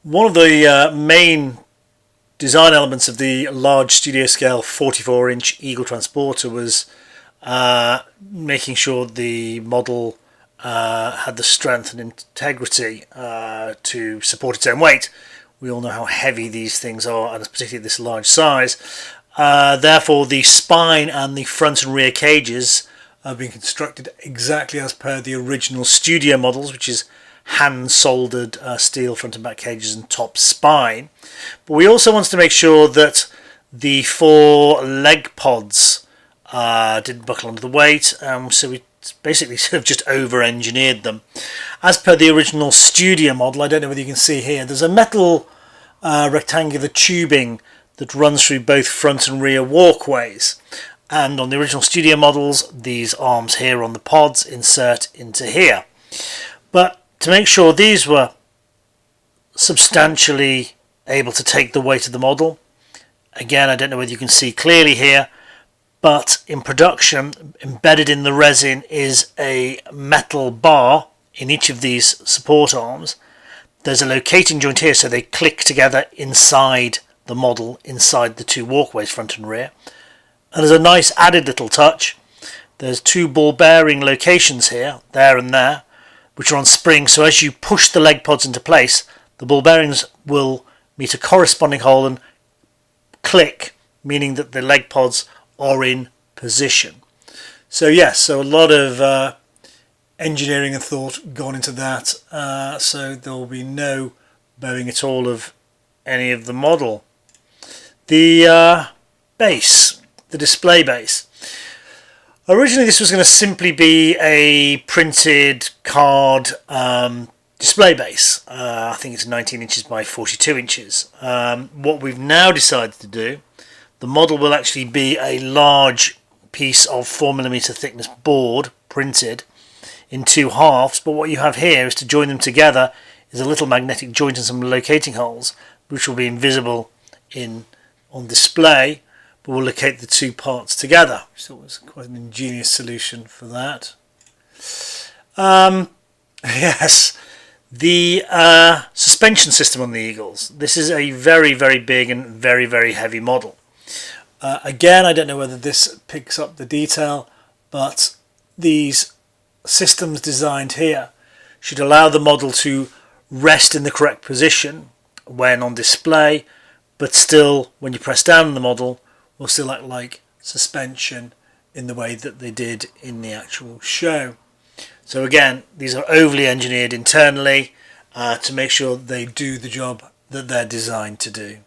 One of the main design elements of the large studio scale 44-inch Eagle Transporter was making sure the model had the strength and integrity to support its own weight. We all know how heavy these things are, and particularly at this large size. Therefore, the spine and the front and rear cages have been constructed exactly as per the original studio models, which is hand soldered steel front and back cages and top spine. But we also wanted to make sure that the 4 leg pods didn't buckle under the weight, so we basically sort of just over-engineered them. As per the original studio model, I don't know whether you can see here, there's a metal rectangular tubing that runs through both front and rear walkways. And on the original studio models, these arms here on the pods insert into here. But to make sure these were substantially able to take the weight of the model, again, I don't know whether you can see clearly here, but in production, embedded in the resin is a metal bar in each of these support arms. There's a locating joint here, so they click together inside the model, inside the 2 walkways, front and rear. And there's a nice added little touch. There's 2 ball bearing locations here, there and there, which are on springs, so as you push the leg pods into place, the ball bearings will meet a corresponding hole and click, meaning that the leg pods are in position. So yes, so a lot of engineering and thought gone into that, so there will be no bowing at all of any of the model. The base, the display base. Originally this was going to simply be a printed card display base. I think it's 19 inches by 42 inches. What we've now decided to do, the model will actually be a large piece of 4mm thickness board printed in 2 halves, but what you have here is to join them together is a little magnetic joint and some locating holes which will be invisible on display, but we'll locate the 2 parts together. So it was quite an ingenious solution for that. Yes, the suspension system on the Eagles. This is a very, very big and very, very heavy model. Again, I don't know whether this picks up the detail, but these systems designed here should allow the model to rest in the correct position when on display, but still, when you press down on the model, will still act like suspension in the way that they did in the actual show. So again, these are overly engineered internally to make sure they do the job that they're designed to do.